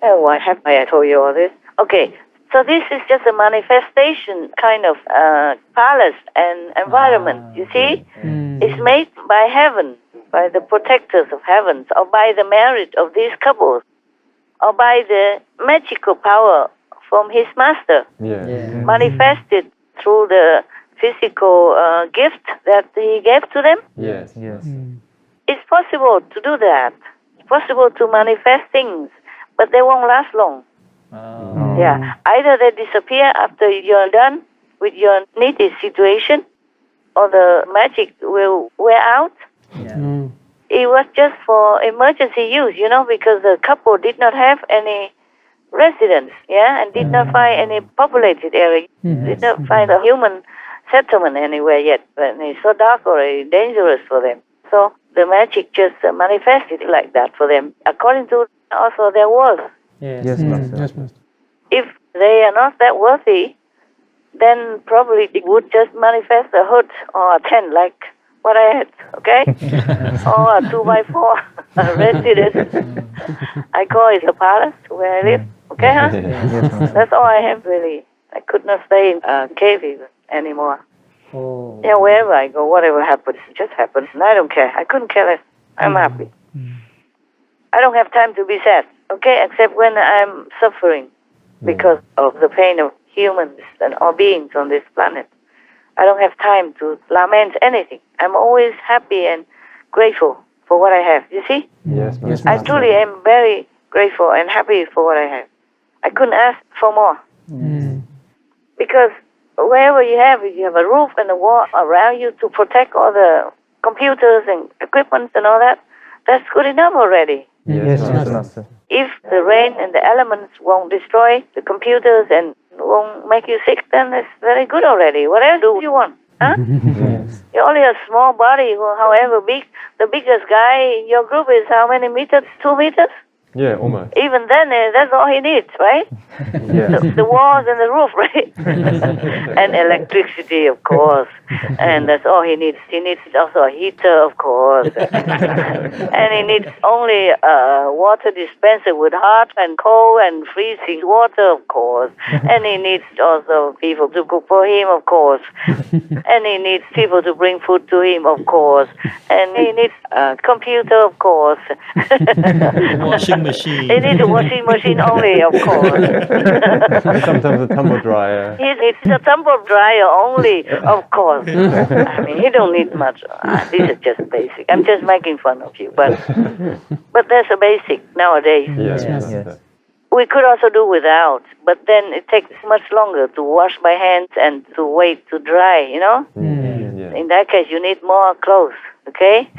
Why have I told you all this? Okay, so this is just a manifestation kind of palace and environment, you see? It's made by heaven, by the protectors of heavens, or by the merit of these couples, or by the magical power from his master, manifested through the physical gift that he gave to them. Yes. It's possible to do that. It's possible to manifest things, but they won't last long. Yeah, either they disappear after you're done with your needy situation, or the magic will wear out. It was just for emergency use, because the couple did not have any residence, and did not find any populated area, did not find a human settlement anywhere yet. And it's so dark or dangerous for them. So the magic just manifested like that for them, according to also their worth. Yes, Master. If they are not that worthy, then probably it would just manifest a hut or a tent like what I had, okay? Or a 2x4 residence. I call it a palace where I live, okay, huh? That's all I have, really. I could not stay in a cave even anymore. Yeah, wherever I go, whatever happens, it just happens. And I don't care. I couldn't care less. I'm happy. I don't have time to be sad, okay, except when I'm suffering because of the pain of humans and all beings on this planet. I don't have time to lament anything. I'm always happy and grateful for what I have. You see? Yes, I truly am very grateful and happy for what I have. I couldn't ask for more. Because wherever you have a roof and a wall around you to protect all the computers and equipment and all that, that's good enough already. Yes, Master. If the rain and the elements won't destroy the computers and won't make you sick, then it's very good already. What else do you want? Huh? You're only a small body, however big. The biggest guy in your group is how many meters? 2 meters? Yeah, almost. Even then, that's all he needs, right? The walls and the roof, right? And electricity, of course. And that's all he needs. He needs also a heater, of course. And he needs only a water dispenser with hot and cold and freezing water, of course. And he needs also people to cook for him, of course. And he needs people to bring food to him, of course. And he needs a computer, of course. Washing machine. He needs a washing machine only, of course. Sometimes a tumble dryer. He needs a tumble dryer only, of course. I mean, he don't need much. This is just basic. I'm just making fun of you, but that's a basic nowadays. Yes. We could also do without, but then it takes much longer to wash by hands and to wait to dry, In that case, you need more clothes, okay?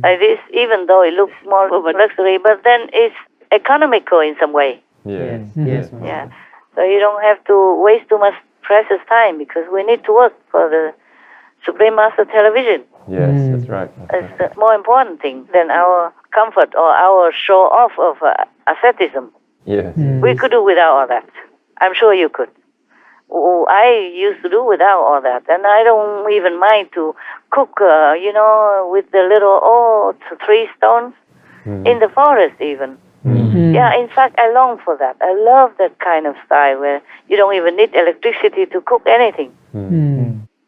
Like this, even though it looks more of a luxury, but then it's economical in some way. Yes. Yeah. So you don't have to waste too much precious time because we need to work for the Supreme Master Television. Yes, that's right. It's the more important thing than our comfort or our show off of asceticism. Yes. We could do without all that. I'm sure you could. I used to do without all that, and I don't even mind to cook, with the little 3 stones in the forest even. Yeah, in fact, I long for that. I love that kind of style where you don't even need electricity to cook anything.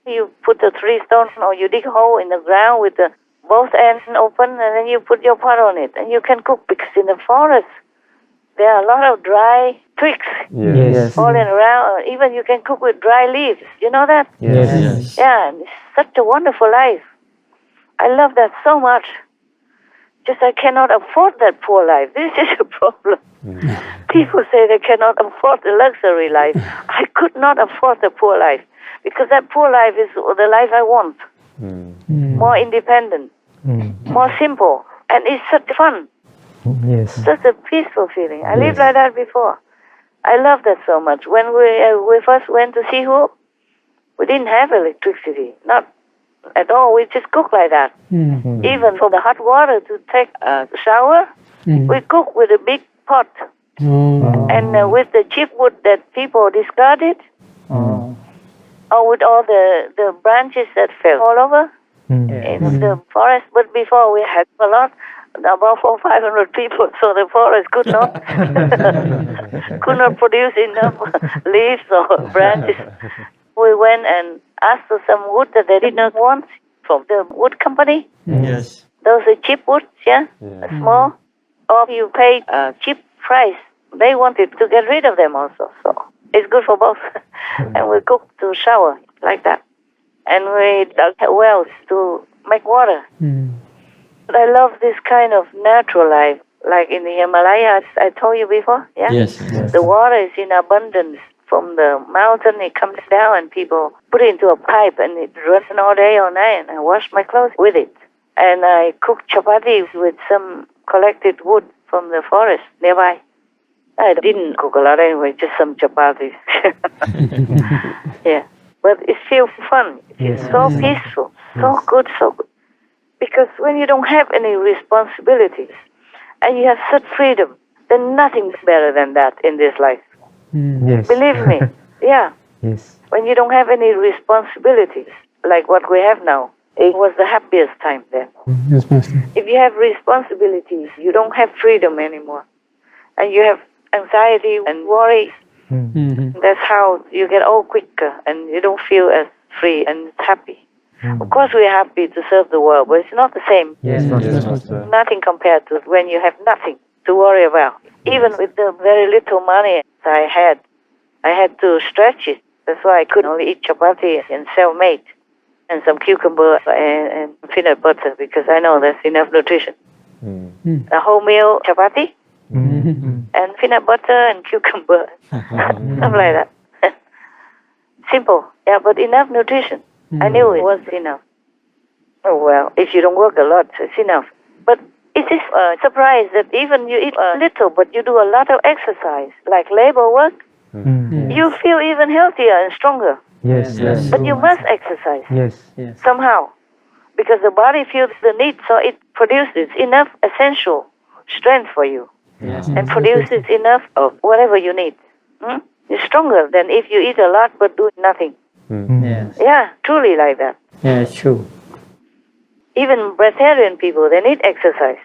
You put the 3 stones, or you dig a hole in the ground with both ends open, and then you put your pot on it, and you can cook, because in the forest there are a lot of dry twigs falling around. Even you can cook with dry leaves. You know that? Yes. Yeah, and it's such a wonderful life. I love that so much. Just I cannot afford that poor life. This is a problem. People say they cannot afford the luxury life. I could not afford the poor life, because that poor life is the life I want. More independent, more simple, and it's such fun. Yes. Such a peaceful feeling. I lived like that before. I love that so much. When we first went to Sihu, we didn't have electricity. Not at all. We just cooked like that. Even for the hot water to take a shower, we cook with a big pot. And with the cheap wood that people discarded, or with all the branches that fell all over in the forest. But before we had a lot about 400-500 people, so the forest could not produce enough leaves or branches. We went and asked for some wood that they did not want from the wood company. Yes. Those are cheap woods, yeah, Yeah. small, or you pay a cheap price. They wanted to get rid of them also, so it's good for both. And we cooked to shower like that, and we dug wells to make water. I love this kind of natural life, like in the Himalayas. I told you before, yeah. Yes. The water is in abundance from the mountain. It comes down, and people put it into a pipe, and it runs all day, all night. And I wash my clothes with it, and I cook chapati with some collected wood from the forest nearby. I didn't cook a lot anyway, just some chapatis. Yeah, but it's still fun. It's so peaceful, so good, so good. Because when you don't have any responsibilities and you have such freedom, then nothing's better than that in this life. Yes. Believe me, yeah. Yes. When you don't have any responsibilities, like what we have now, it was the happiest time then. Yes, Master. If you have responsibilities, you don't have freedom anymore. And you have anxiety and worry. That's how you get old quicker and you don't feel as free and happy. Of course, we're happy to serve the world, but it's not the same. Yes, Yes, Master. Master. Nothing compared to when you have nothing to worry about. Even with the very little money I had to stretch it. That's why I could only eat chapati and self-made and some cucumber and peanut butter because I know that's enough nutrition. A whole meal chapati and peanut butter and cucumber, something like that. Simple, yeah, but enough nutrition. I knew it was enough. Oh, well, if you don't work a lot, it's enough. But it is a surprise that even you eat a little, but you do a lot of exercise, like labor work, you feel even healthier and stronger. Yes. Yes. But you must exercise Yes. somehow, because the body feels the need, so it produces enough essential strength for you and produces enough of whatever you need. You're stronger than if you eat a lot but do nothing. Yes. Yeah, truly like that. Yeah, true. Even vegetarian people, they need exercise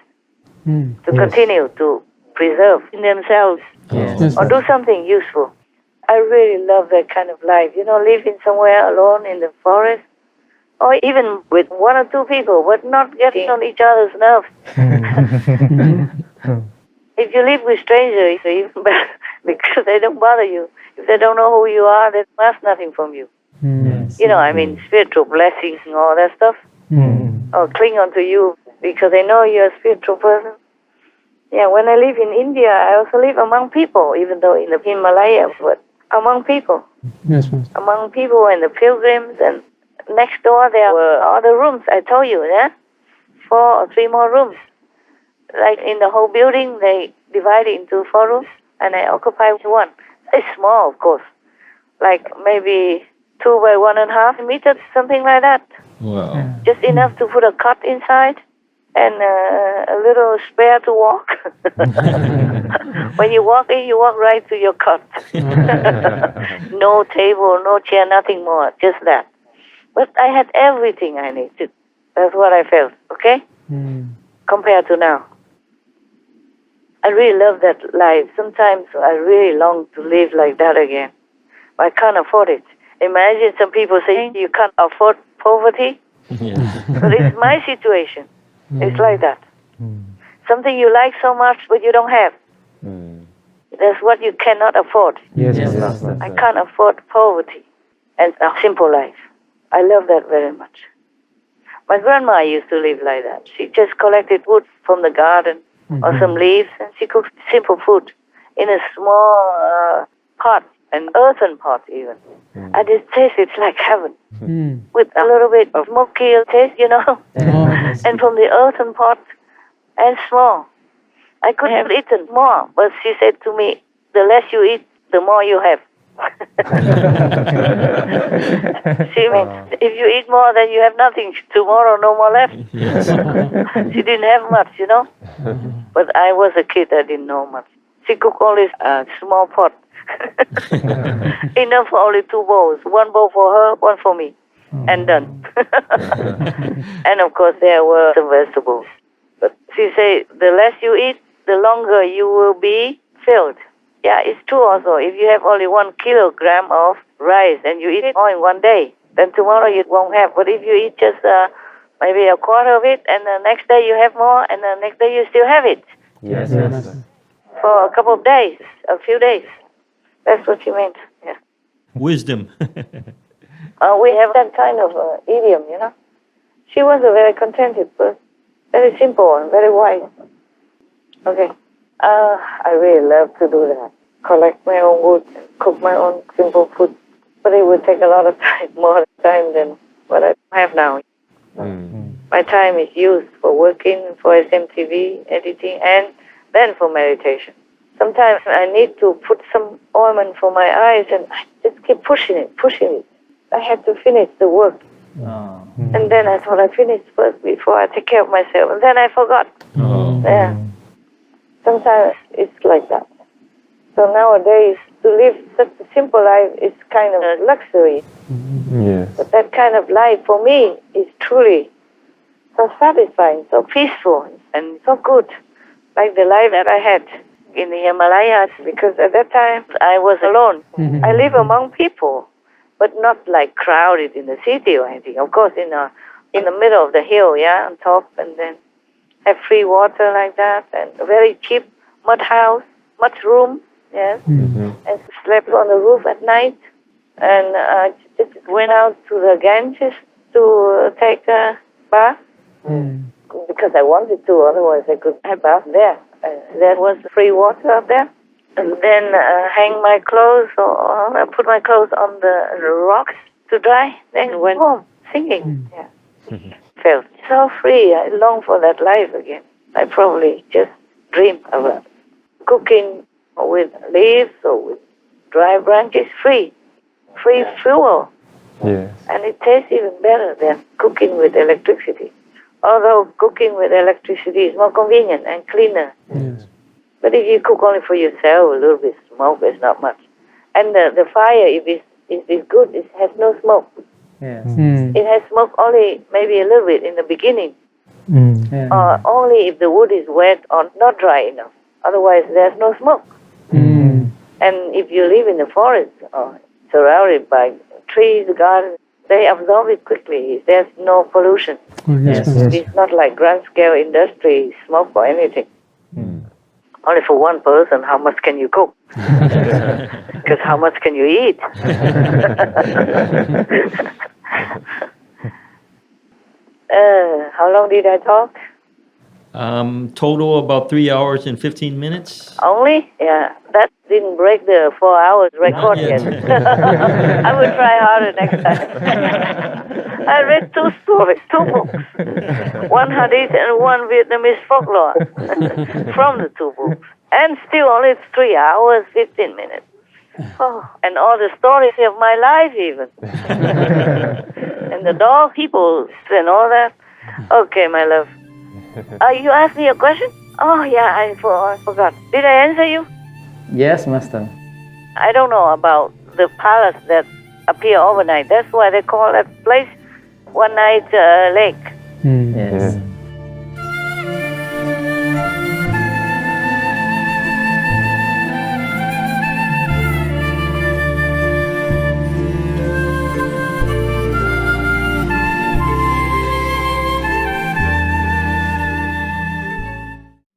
to continue to preserve in themselves Yes. or do something useful. I really love that kind of life. You know, living somewhere alone in the forest, or even with one or two people, but not getting on each other's nerves. If you live with strangers, it's even better because they don't bother you. If they don't know who you are, they ask nothing from you. Yes. You know, I mean, spiritual blessings and all that stuff. Or cling on to you because they know you're a spiritual person. Yeah, when I live in India, I also live among people, even though in the Himalayas, but among people. Yes, Master. Among people and the pilgrims, and next door there were other rooms, I told you, yeah? 4 or 3 more rooms. Like in the whole building, they divide it into 4 rooms, and I occupy one. It's small, of course, like maybe 2 by 1.5 meters, something like that. Wow. Just enough to put a cot inside and a little spare to walk. When you walk in, you walk right to your cot. No table, no chair, nothing more, just that. But I had everything I needed. That's what I felt, okay? Compared to now. I really love that life. Sometimes I really long to live like that again. But I can't afford it. Imagine some people saying you can't afford poverty. Yes. But it's my situation. It's like that. Something you like so much, but you don't have. That's what you cannot afford. Yes, Yes. Master. I can't afford poverty and a simple life. I love that very much. My grandma used to live like that. She just collected wood from the garden or some leaves, and she cooked simple food in a small pot, an earthen pot even. And it tasted like heaven, with a little bit of smoky taste, you know, and from the earthen pot, and small. I could have eaten more, but she said to me, the less you eat, the more you have. She means, if you eat more, then you have nothing. Tomorrow, no more left. Yes. She didn't have much, you know. But I was a kid, I didn't know much. She cooked only a small pot. Enough for only 2 bowls. 1 bowl for her, 1 for me. And done. And of course, there were some vegetables. But she say the less you eat, the longer you will be filled. Yeah, it's true also. If you have only 1 kilogram of rice and you eat it all in one day, then tomorrow you won't have. But if you eat just maybe a quarter of it, and the next day you have more, and the next day you still have it Yes, Yes, Master. for a couple of days, a few days. That's what she meant. Yeah. Wisdom. We have that kind of idiom, you know. She was a very contented person, very simple and very wise. Okay. I really love to do that. Collect my own wood, cook my own simple food. But it would take a lot of time, more time than what I have now. My time is used for working, for SMTV, editing, and then for meditation. Sometimes I need to put some ointment for my eyes, and I just keep pushing it. I have to finish the work. Oh. And then I thought I finished first before I take care of myself. And then I forgot. Oh. Yeah. Sometimes it's like that. So nowadays, to live such a simple life is kind of a luxury. Yes. But that kind of life for me is truly so satisfying, so peaceful, and so good. Like the life that I had in the Himalayas, because at that time I was alone. I live among people, but not like crowded in the city or anything. Of course, in the middle of the hill, yeah, on top, and then have free water like that, and a very cheap mud house, mud room, yes, and slept on the roof at night, and just went out to the Ganges to take a bath because I wanted to. Otherwise, I could have bath there. There was free water up there, and then hang my clothes or put my clothes on the rocks to dry. Then went home singing. Yeah. Felt so free. I long for that life again. I probably just dream about cooking with leaves or with dry branches, free fuel. Yes. And it tastes even better than cooking with electricity. Although cooking with electricity is more convenient and cleaner. Yes. But if you cook only for yourself, a little bit smoke is not much. And the fire, if it's good, it has no smoke. Yes. It has smoke only maybe a little bit in the beginning, Yeah. or only if the wood is wet or not dry enough. Otherwise, there's no smoke. And if you live in the forest or surrounded by trees, gardens, they absorb it quickly. There's no pollution. Oh, yes, Yes. Master. It's not like grand-scale industry, smoke or anything. Only for one person, how much can you cook? Because how much can you eat? How long did I talk? Total about 3 hours and 15 minutes. Only? Yeah. That didn't break the 4 hours record Not yet. yet. I will try harder next time. I read 2 stories, 2 books. One Hadith and one Vietnamese folklore from the 2 books. And still only 3 hours, 15 minutes. Oh, and all the stories of my life even. And the dog people and all that. Okay, my love. You asked me a question? Oh, yeah, I forgot. Did I answer you? Yes, Master. I don't know about the palace that appear overnight. That's why they call that place One Night Lake. Yes. Yeah.